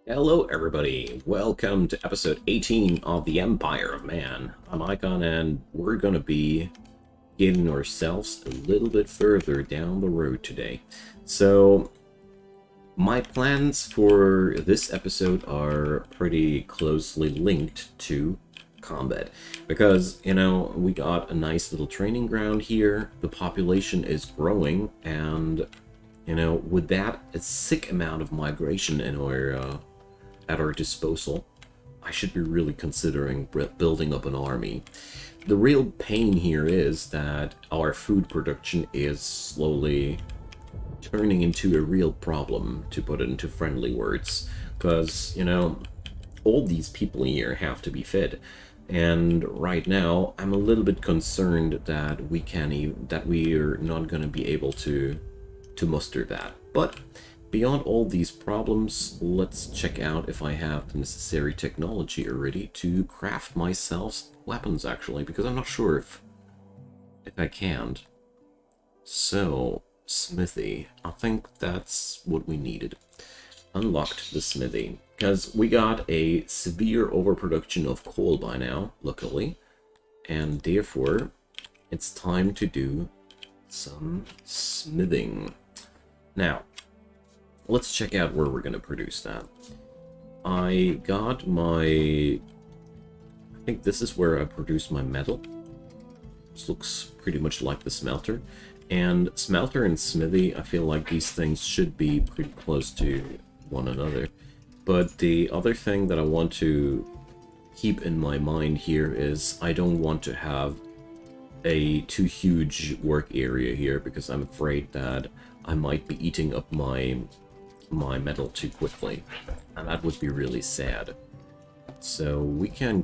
Hello, everybody. Welcome to episode 18 of The Empire of Man. I'm Icon, and we're going to be getting ourselves a little bit further down the road today. So, my plans for this episode are pretty closely linked to combat. Because, we got a nice little training ground here, the population is growing, and, with that, a sick amount of migration in our at our disposal, I should be really considering building up an army. The real pain here is that our food production is slowly turning into a real problem, to put it into friendly words, because, all these people here have to be fed. And right now, I'm a little bit concerned that we're not going to be able to muster that. But beyond all these problems, let's check out if I have the necessary technology already to craft myself weapons, actually, because I'm not sure if I can. So, smithy. I think that's what we needed. Unlocked the smithy, because we got a severe overproduction of coal by now, luckily, and therefore, it's time to do some smithing. Now, let's check out where we're going to produce that. I think this is where I produce my metal. This looks pretty much like the smelter. And smelter and smithy, I feel like these things should be pretty close to one another. But the other thing that I want to keep in my mind here is I don't want to have a too huge work area here, because I'm afraid that I might be eating up my metal too quickly, and that would be really sad. So we can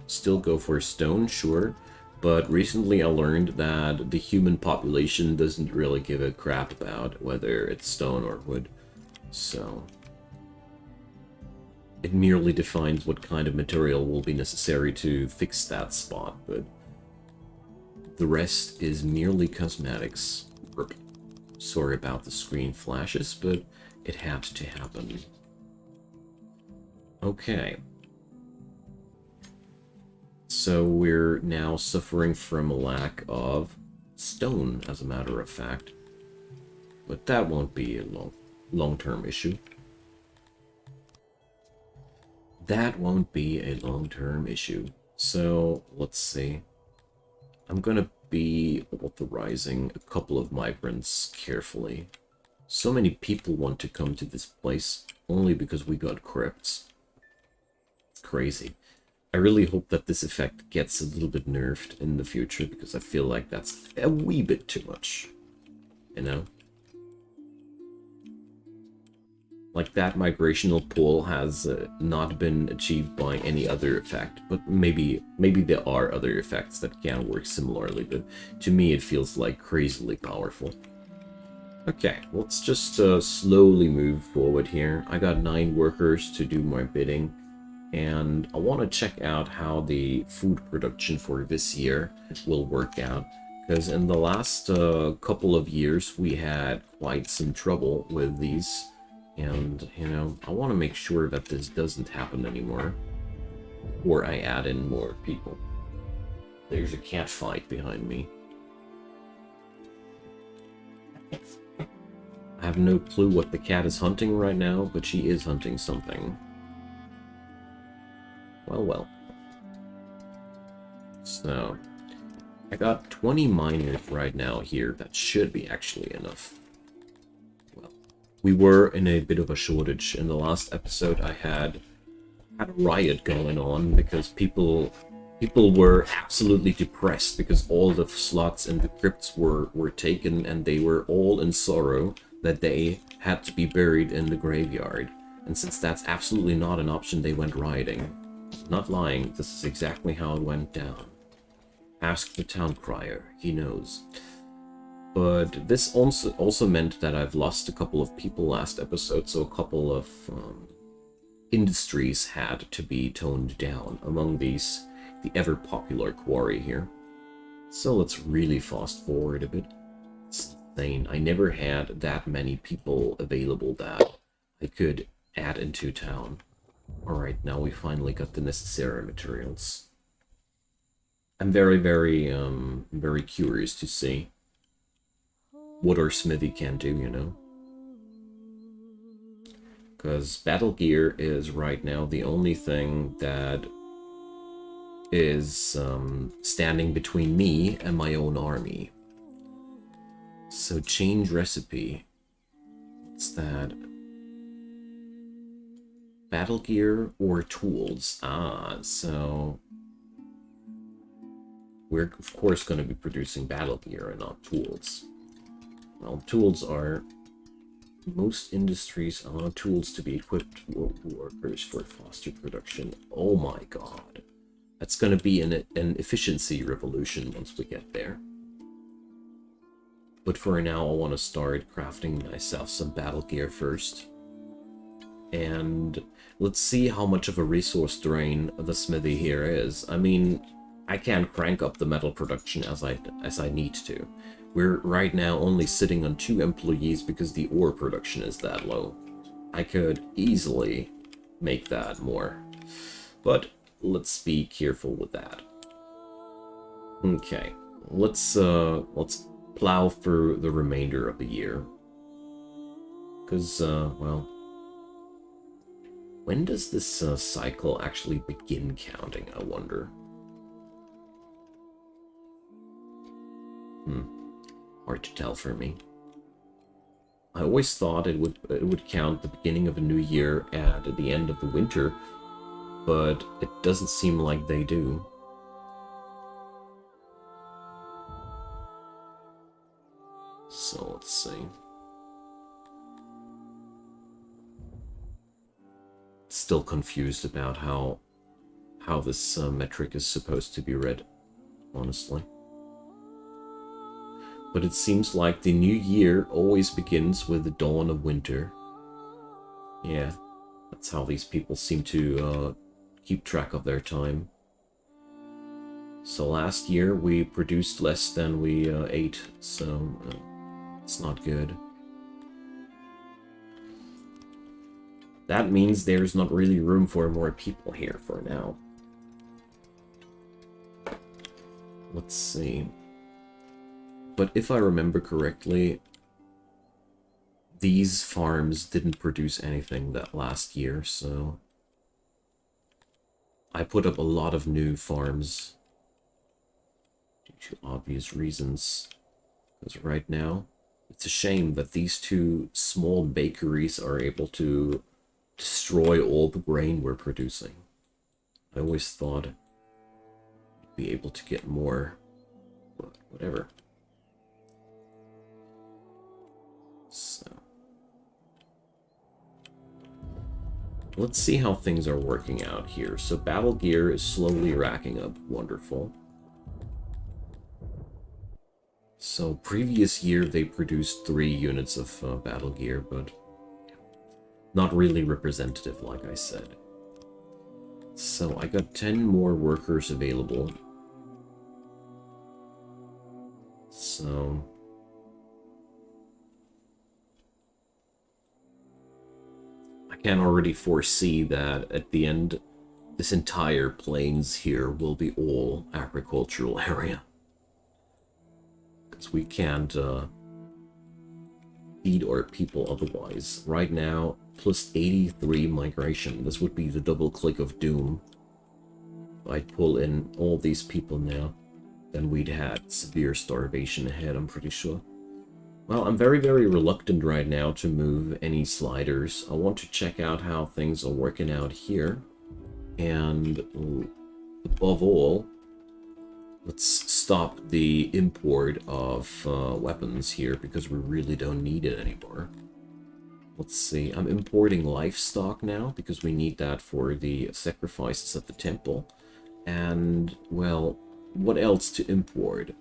still go for stone, sure, but recently I learned that the human population doesn't really give a crap about whether it's stone or wood, so it merely defines what kind of material will be necessary to fix that spot, but the rest is merely cosmetics. Sorry about the screen flashes, but it had to happen. Okay. So we're now suffering from a lack of stone, as a matter of fact. But that won't be a long-term issue. That won't be a long-term issue. So, let's see. I'm gonna be authorizing a couple of migrants carefully. So many people want to come to this place only because we got crypts. It's crazy. I really hope that this effect gets a little bit nerfed in the future, because I feel like that's a wee bit too much. You know? Like, that migrational pull has not been achieved by any other effect, but maybe there are other effects that can work similarly, but to me it feels like crazily powerful. Okay, let's just slowly move forward here. I got 9 workers to do my bidding, and I want to check out how the food production for this year will work out, because in the last couple of years we had quite some trouble with these. And, I want to make sure that this doesn't happen anymore, or I add in more people. There's a cat fight behind me. I have no clue what the cat is hunting right now, but she is hunting something. Well. So, I got 20 miners right now here. That should be actually enough. We were in a bit of a shortage. In the last episode, I had a riot going on because people were absolutely depressed because all the slots in the crypts were taken, and they were all in sorrow that they had to be buried in the graveyard. And since that's absolutely not an option, they went rioting. Not lying, this is exactly how it went down. Ask the town crier, he knows. But this also meant that I've lost a couple of people last episode, so a couple of industries had to be toned down. Among these, the ever-popular quarry here. So let's really fast forward a bit. It's insane. I never had that many people available that I could add into town. Alright, now we finally got the necessary materials. I'm very curious to see what our smithy can do, you know? Because battle gear is right now the only thing that is standing between me and my own army. So change recipe. What's that? Battle gear or tools? Ah, so we're of course going to be producing battle gear and not tools. Well, tools are... Most industries allow tools to be equipped workers for faster production. Oh my god. That's going to be an efficiency revolution once we get there. But for now, I want to start crafting myself some battle gear first. And let's see how much of a resource drain the smithy here is. I mean, I can't crank up the metal production as I need to. We're right now only sitting on 2 employees because the ore production is that low. I could easily make that more. But let's be careful with that. Okay, let's plow through the remainder of the year. Because, well, when does this cycle actually begin counting, I wonder? Hard to tell for me. I always thought it would count the beginning of a new year and the end of the winter, but it doesn't seem like they do. So let's see. Still confused about how this metric is supposed to be read, honestly. But it seems like the new year always begins with the dawn of winter. Yeah, that's how these people seem to keep track of their time. So last year we produced less than we ate, so it's not good. That means there's not really room for more people here for now. Let's see. But if I remember correctly, these farms didn't produce anything that last year, so I put up a lot of new farms due to obvious reasons. Because right now, it's a shame that these 2 small bakeries are able to destroy all the grain we're producing. I always thought we'd be able to get more, but whatever. So let's see how things are working out here. So battle gear is slowly racking up. Wonderful. So previous year they produced 3 units of battle gear, but not really representative, like I said. So I got 10 more workers available. So I can already foresee that at the end, this entire plains here will be all agricultural area. Because we can't feed our people otherwise. Right now, plus 83 migration. This would be the double click of doom. If I'd pull in all these people now, then we'd had severe starvation ahead, I'm pretty sure. Well, I'm very reluctant right now to move any sliders. I want to check out how things are working out here. And above all, let's stop the import of weapons here, because we really don't need it anymore. Let's see, I'm importing livestock now, because we need that for the sacrifices at the temple. And, well, what else to import?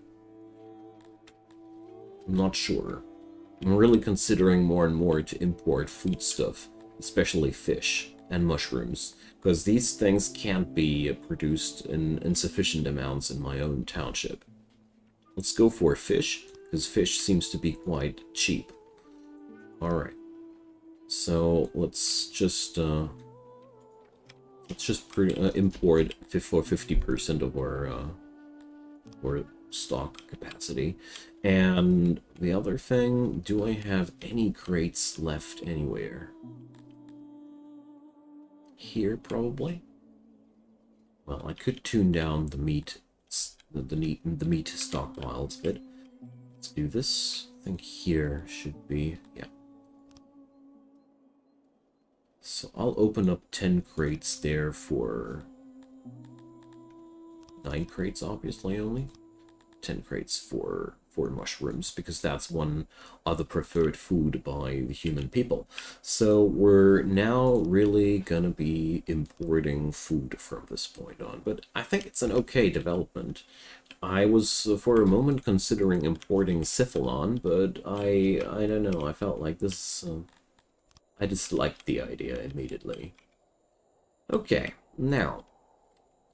I'm not sure. I'm really considering more and more to import foodstuff, especially fish and mushrooms, because these things can't be produced in insufficient amounts in my own township. Let's go for fish, because fish seems to be quite cheap. Alright. So let's just import for 50% of our stock capacity. And the other thing, do I have any crates left anywhere? Here, probably. Well, I could tune down the meat stockpiles a bit. Let's do this. I think here should be, yeah. So I'll open up 10 crates there for 9 crates, obviously, only. 10 crates for mushrooms, because that's one of the preferred food by the human people. So we're now really gonna be importing food from this point on, but I think it's an okay development. I was for a moment considering importing Cephalon, but I don't know, I felt like this, I disliked the idea immediately. Okay, now,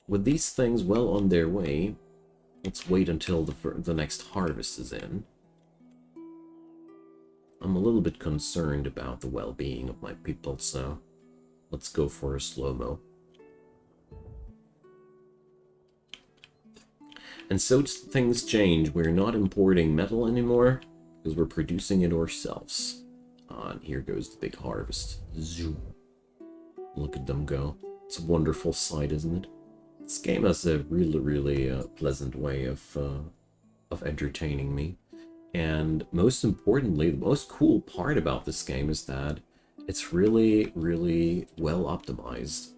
with these things well on their way, let's wait until the next harvest is in. I'm a little bit concerned about the well-being of my people, so let's go for a slow-mo. And so things change. We're not importing metal anymore, because we're producing it ourselves. And here goes the big harvest. Zoom. Look at them go. It's a wonderful sight, isn't it? This game has a really pleasant way of entertaining me. And most importantly, the most cool part about this game is that it's really well optimized.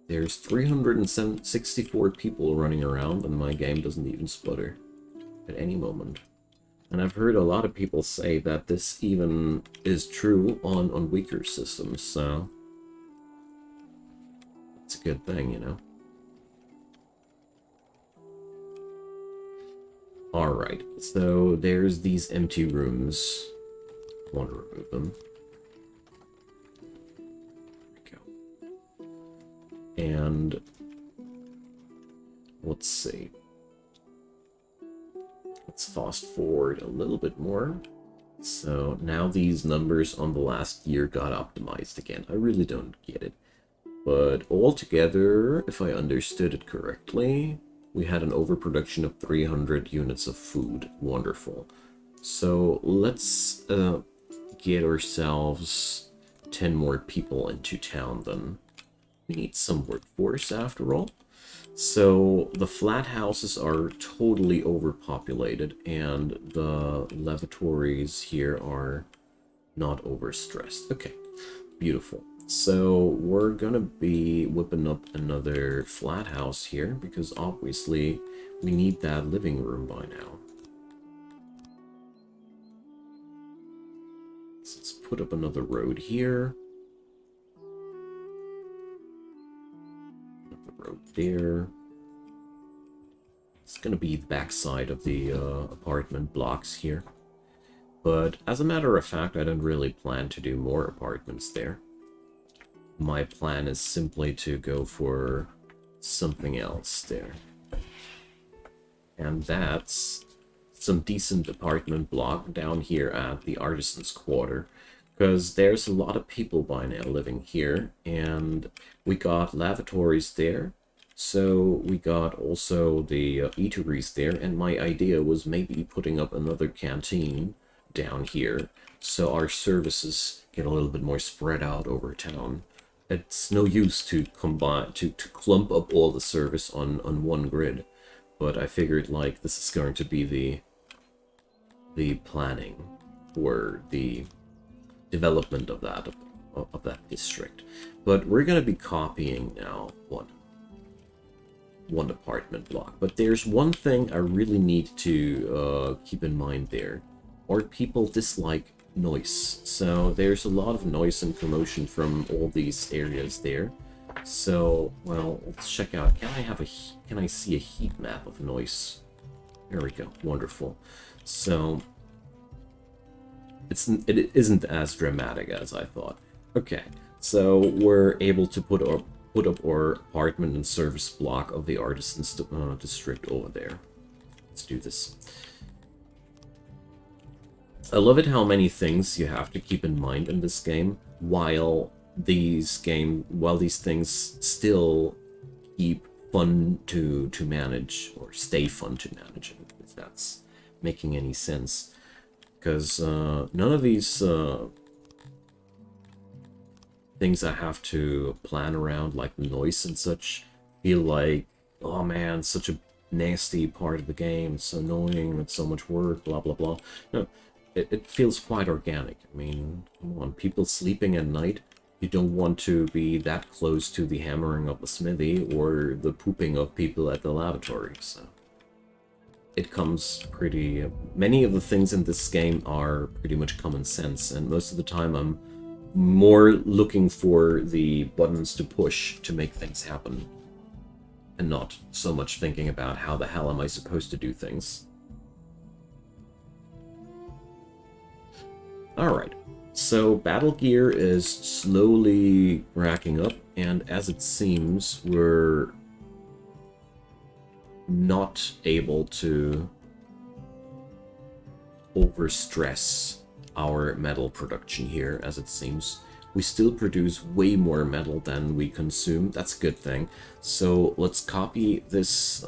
There's 364 people running around, and my game doesn't even sputter at any moment. And I've heard a lot of people say that this even is true on weaker systems, so it's a good thing, you know? Alright, so there's these empty rooms. I want to remove them. There we go. And let's see. Let's fast forward a little bit more. So now these numbers on the last year got optimized again. I really don't get it. But altogether, if I understood it correctly, we had an overproduction of 300 units of food. Wonderful. So let's get ourselves 10 more people into town then. We need some workforce after all. So the flat houses are totally overpopulated, and the lavatories here are not overstressed. Okay, beautiful. So we're gonna be whipping up another flat house here, because obviously we need that living room by now. So let's put up another road here. Road there. It's gonna be the backside of the apartment blocks here. But as a matter of fact, I don't really plan to do more apartments there. My plan is simply to go for something else there. And that's some decent apartment block down here at the Artisan's Quarter. Because there's a lot of people by now living here, and we got lavatories there, so we got also the eateries there, and my idea was maybe putting up another canteen down here, so our services get a little bit more spread out over town. It's no use to combine, to clump up all the service on one grid, but I figured like this is going to be the planning for the development of that district. But we're going to be copying now one apartment block. But there's one thing I really need to keep in mind there. Our people dislike noise. So there's a lot of noise and commotion from all these areas there. So, well, let's check out. Can I see a heat map of noise? There we go. Wonderful. So it isn't as dramatic as I thought. Okay, so we're able to put up our apartment and service block of the Artisans district over there. Let's do this. I love it how many things you have to keep in mind in this game, while these things still keep fun to manage, or stay fun to manage, if that's making any sense. Because none of these things I have to plan around, like noise and such, feel like, oh man, such a nasty part of the game, it's so annoying, it's so much work, blah blah blah. No, it feels quite organic. I mean, come on, people sleeping at night, you don't want to be that close to the hammering of the smithy or the pooping of people at the lavatory, so it comes pretty... Many of the things in this game are pretty much common sense, and most of the time I'm more looking for the buttons to push to make things happen, and not so much thinking about how the hell am I supposed to do things. Alright, so battle gear is slowly racking up, and as it seems, we're not able to overstress our metal production here, as it seems. We still produce way more metal than we consume. That's a good thing. So let's copy this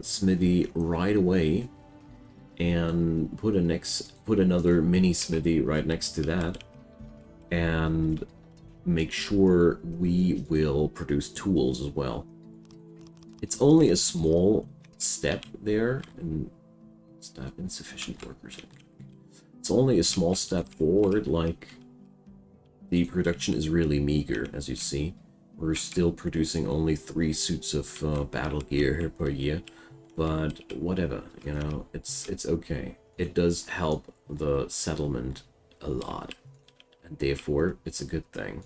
smithy right away and put another mini smithy right next to that, and make sure we will produce tools as well. It's only a small step there, and is that insufficient workers? It's only a small step forward, like the production is really meager, as you see. We're still producing only 3 suits of battle gear here per year, but whatever, you know, it's okay. It does help the settlement a lot, and therefore it's a good thing.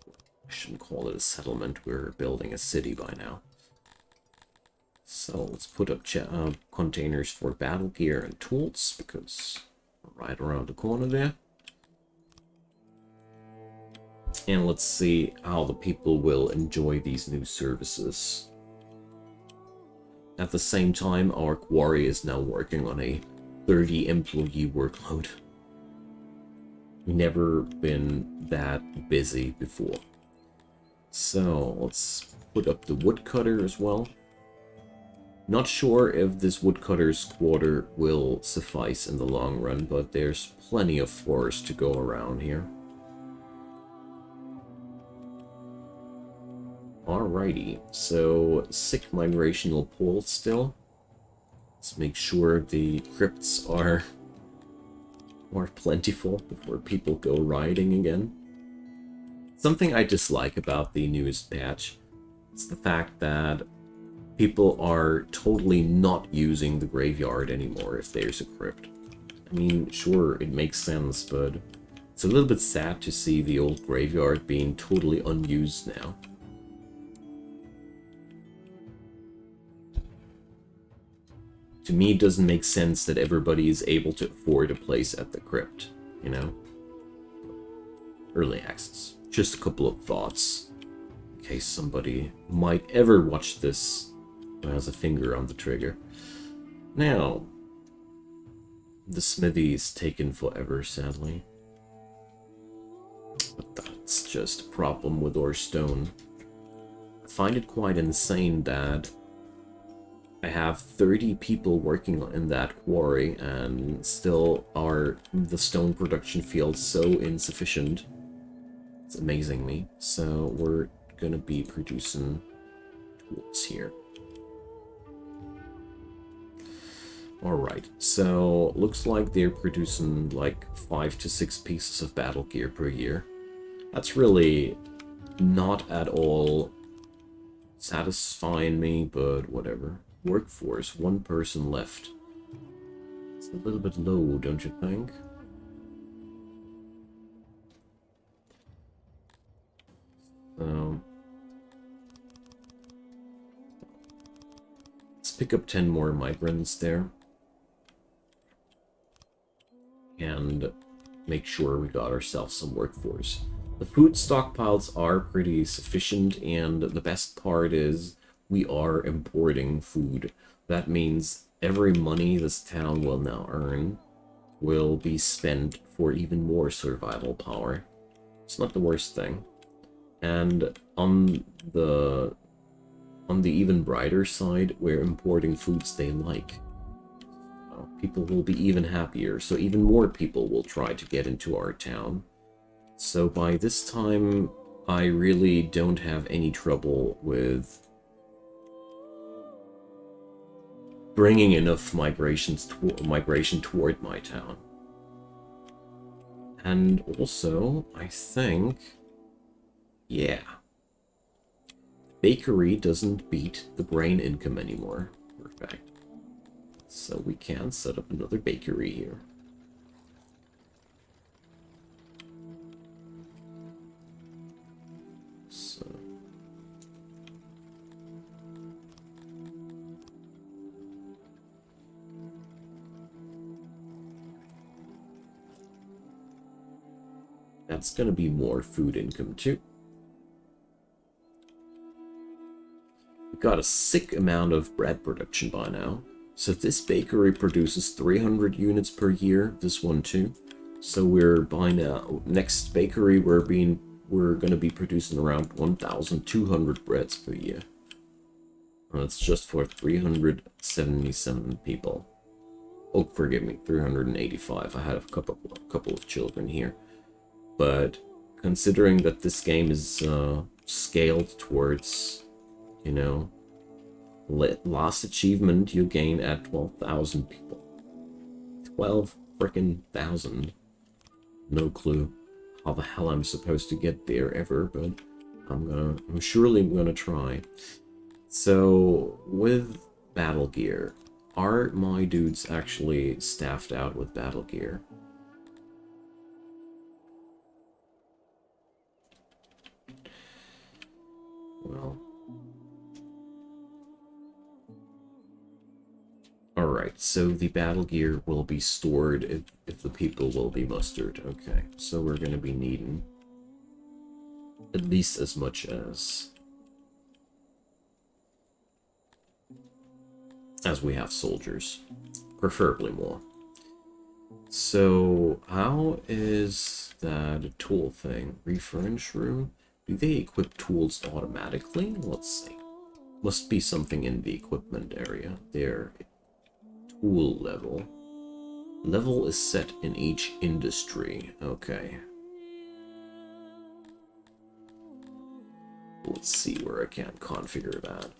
I shouldn't call it a settlement, we're building a city by now. So let's put up containers for battle gear and tools, because we're right around the corner there. And let's see how the people will enjoy these new services. At the same time, our quarry is now working on a 30-employee workload. We've never been that busy before. So let's put up the woodcutter as well. Not sure if this woodcutter's quarter will suffice in the long run, but there's plenty of forest to go around here. Alrighty, so sick migrational pull still. Let's make sure the crypts are more plentiful before people go riding again. Something I dislike about the newest patch is the fact that people are totally not using the graveyard anymore if there's a crypt. I mean, sure, it makes sense, but it's a little bit sad to see the old graveyard being totally unused now. To me, it doesn't make sense that everybody is able to afford a place at the crypt, you know? Early access. Just a couple of thoughts, in case somebody might ever watch this who has a finger on the trigger. Now, the smithy is taken forever, sadly. But that's just a problem with our stone. I find it quite insane that I have 30 people working in that quarry, and still the stone production feels so insufficient. It's amazing me. So we're gonna be producing tools here. Alright, so looks like they're producing like 5 to 6 pieces of battle gear per year. That's really not at all satisfying me, but whatever. Workforce, 1 person left. It's a little bit low, don't you think? So let's pick up 10 more migrants there. And make sure we got ourselves some workforce. The food stockpiles are pretty sufficient, and the best part is we are importing food. That means every money this town will now earn will be spent for even more survival power. It's not the worst thing. And on the even brighter side, we're importing foods they like. People will be even happier, so even more people will try to get into our town. So by this time, I really don't have any trouble with bringing enough migration toward my town. And also, I think, yeah, bakery doesn't beat the grain income anymore. Perfect. So we can set up another bakery here. So that's gonna be more food income too. We've got a sick amount of bread production by now. So this bakery produces 300 units per year, this one too. So we're by now, next bakery we're gonna be producing around 1,200 breads per year. That's just for 377 people. Oh, forgive me, 385. I had a couple of children here. But considering that this game is scaled towards, you know, last achievement you gain at 12,000 people. 12 frickin' thousand. No clue how the hell I'm supposed to get there ever, but I'm surely gonna try. So with battle gear, are my dudes actually staffed out with battle gear? Well, alright, so the battle gear will be stored if the people will be mustered. Okay, so we're going to be needing at least as much as we have soldiers. Preferably more. So, how is that a tool thing? Refurnish room? Do they equip tools automatically? Let's see. Must be something in the equipment area. There. Tool level. Level is set in each industry. Okay. Let's see where I can configure that.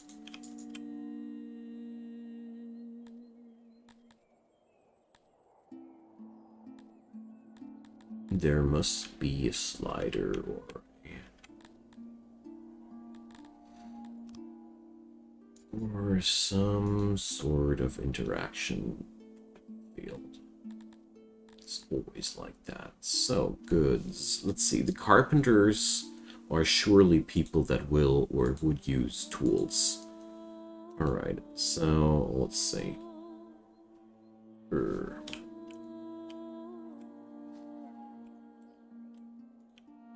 There must be a slider or some sort of interaction field. It's always like that. So, goods. Let's see. The carpenters are surely people that will or would use tools. Alright, so let's see.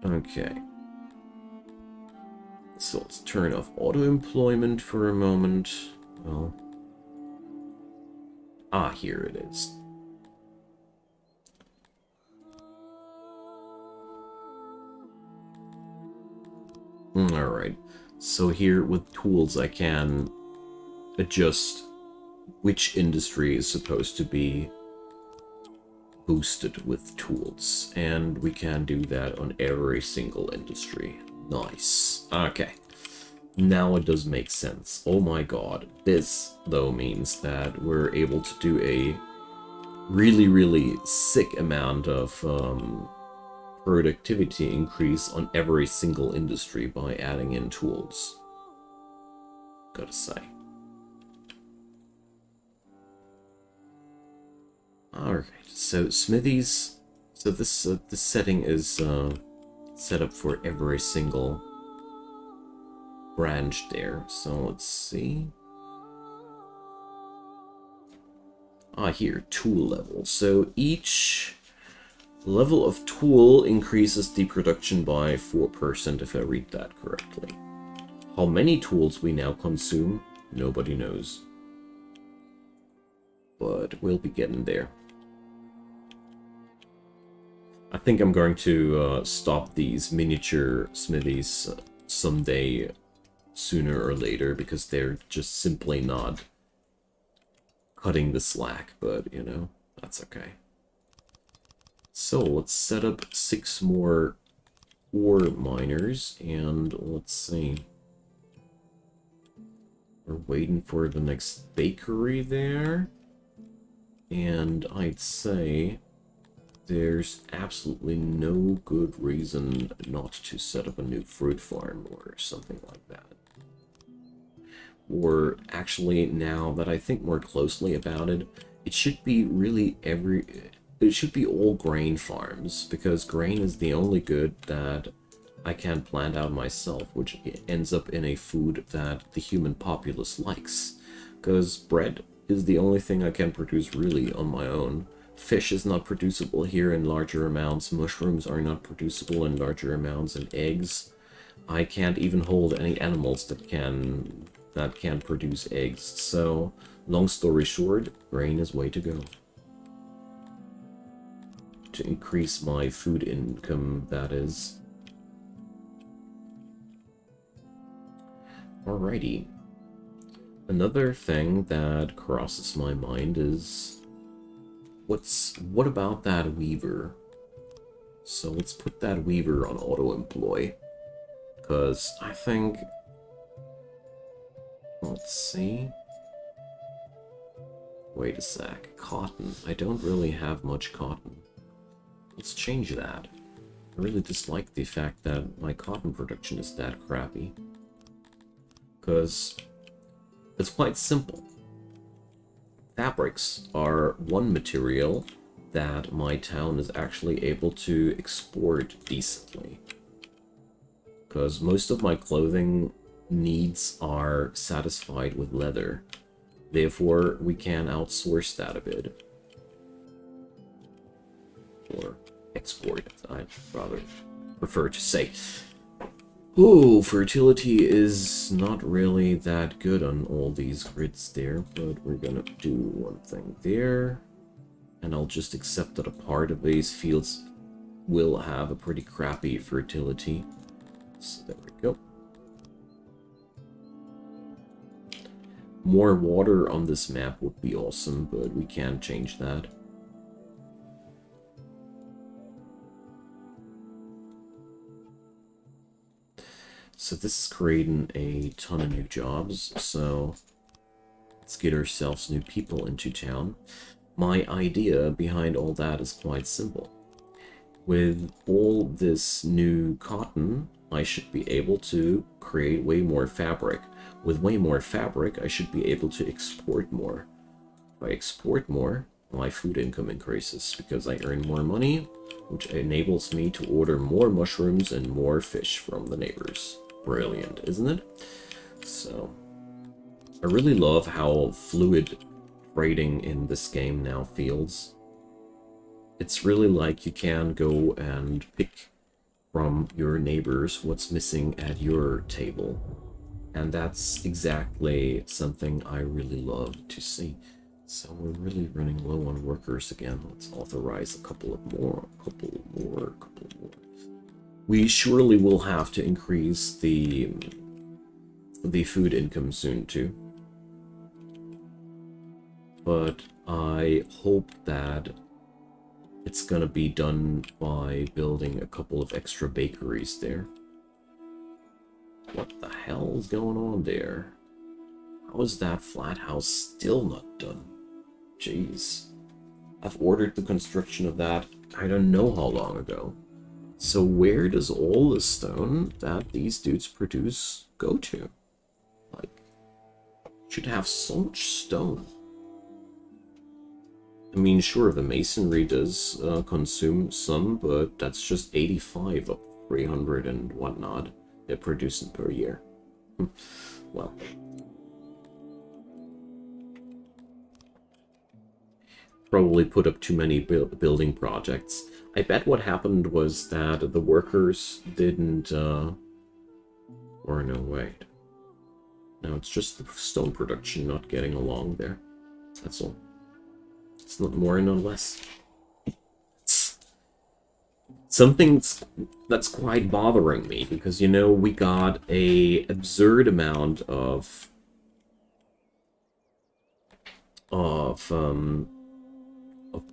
Okay. So let's turn off auto-employment for a moment. Well. Here it is. Alright. So here with tools I can adjust which industry is supposed to be boosted with tools. And we can do that on every single industry. Nice. Okay. Now it does make sense. Oh my god. This, though, means that we're able to do a really, really sick amount of productivity increase on every single industry by adding in tools. Gotta say. Alright, so smithies. So this setting is set up for every single branch there. So let's see. Here, tool level. So each level of tool increases the production by 4% if I read that correctly. How many tools we now consume, nobody knows. But we'll be getting there. I think I'm going to stop these miniature smithies someday, sooner or later, because they're just simply not cutting the slack, but, you know, that's okay. So, let's set up 6 more ore miners, and let's see. We're waiting for the next bakery there, and I'd say there's absolutely no good reason not to set up a new fruit farm or something like that. Or actually, now that I think more closely about it, it should be really it should be all grain farms, because grain is the only good that I can plant out myself, which ends up in a food that the human populace likes. Because bread is the only thing I can produce really on my own. Fish is not producible here in larger amounts, mushrooms are not producible in larger amounts, and eggs, I can't even hold any animals that can produce eggs. So, long story short, grain is way to go. To increase my food income, that is. Alrighty. Another thing that crosses my mind is, what about that weaver? So let's put that weaver on auto-employ, because I think, let's see, wait a sec, cotton, I don't really have much cotton. Let's change that. I really dislike the fact that my cotton production is that crappy, because it's quite simple. Fabrics are one material that my town is actually able to export decently. Because most of my clothing needs are satisfied with leather. Therefore, we can outsource that a bit. Or export it, I'd rather prefer to say. Ooh, fertility is not really that good on all these grids there, but we're gonna do one thing there. And I'll just accept that a part of these fields will have a pretty crappy fertility. So there we go. More water on this map would be awesome, but we can't change that. So this is creating a ton of new jobs, so let's get ourselves new people into town. My idea behind all that is quite simple. With all this new cotton, I should be able to create way more fabric. With way more fabric, I should be able to export more. If I export more, my food income increases because I earn more money, which enables me to order more mushrooms and more fish from the neighbors. Brilliant, isn't it? So, I really love how fluid trading in this game now feels. It's really like you can go and pick from your neighbors what's missing at your table. And that's exactly something I really love to see. So we're really running low on workers again. Let's authorize a couple more. We surely will have to increase the food income soon too. But I hope that it's gonna be done by building a couple of extra bakeries there. What the hell is going on there? How is that flat house still not done? Jeez. I've ordered the construction of that I don't know how long ago. So where does all the stone that these dudes produce go to? Like, should have so much stone. I mean, sure, the masonry does consume some, but that's just 85 of 300 and whatnot they're producing per year. Well. Probably put up too many building projects. I bet what happened was that the workers didn't, or no, wait. No, it's just the stone production not getting along there. That's all. It's not more and not less. something that's quite bothering me, because, you know, we got a absurd amount of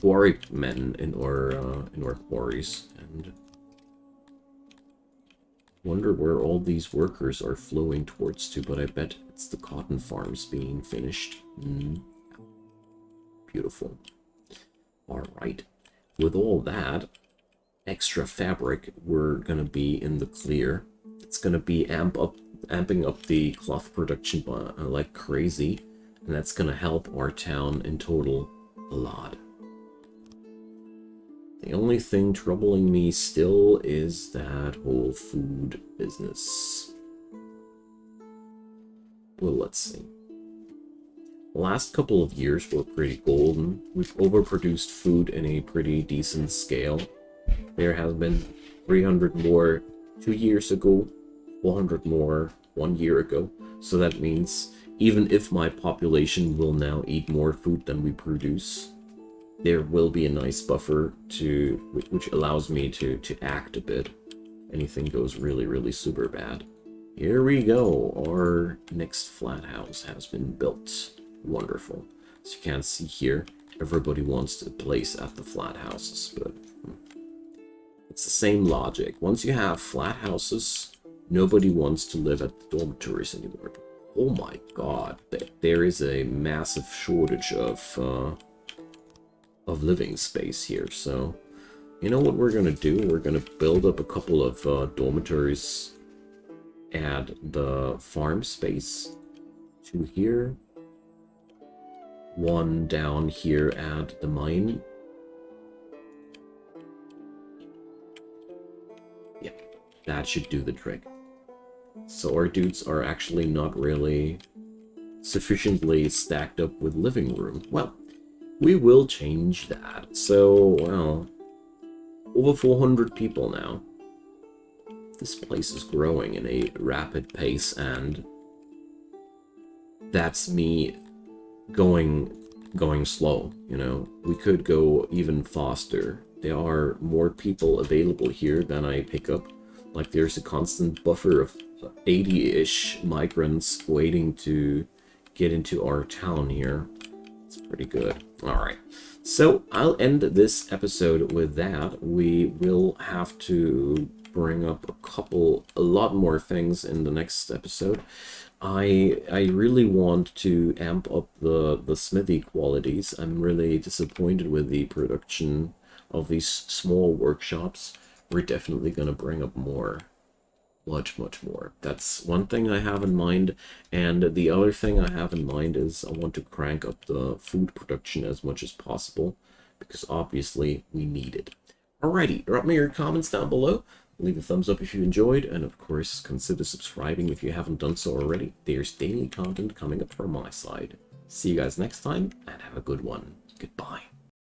quarrymen in our quarries, and wonder where all these workers are flowing towards to, but I bet it's the cotton farms being finished. Beautiful. Alright. With all that extra fabric, we're gonna be in the clear. It's gonna be amping up the cloth production like crazy, and that's gonna help our town in total a lot. The only thing troubling me still is that whole food business. Well, let's see. The last couple of years were pretty golden. We've overproduced food in a pretty decent scale. There has been 300 more 2 years ago, 400 more 1 year ago. So that means even if my population will now eat more food than we produce, there will be a nice buffer which allows me to act a bit. Anything goes really, really super bad. Here we go. Our next flat house has been built. Wonderful. As you can see here, everybody wants to place at the flat houses, but it's the same logic. Once you have flat houses, nobody wants to live at the dormitories anymore. Oh my god, there is a massive shortage of living space here. So, you know what we're gonna do? We're gonna build up a couple of dormitories, add the farm space to here, one down here at the mine. Yep, that should do the trick. So our dudes are actually not really sufficiently stacked up with living room. Well, we will change that. So, well, over 400 people now. This place is growing in a rapid pace, and that's me going slow, you know. We could go even faster. There are more people available here than I pick up. Like, there's a constant buffer of 80-ish migrants waiting to get into our town here. It's pretty good. Alright, so I'll end this episode with that. We will have to bring up a lot more things in the next episode. I really want to amp up the smithy qualities. I'm really disappointed with the production of these small workshops. We're definitely going to bring up more. Much more. That's one thing I have in mind. And the other thing I have in mind is I want to crank up the food production as much as possible, because obviously we need it. Alrighty, drop me your comments down below. Leave a thumbs up if you enjoyed, and of course consider subscribing if you haven't done so already. There's daily content coming up from my side. See you guys next time, and have a good one. Goodbye.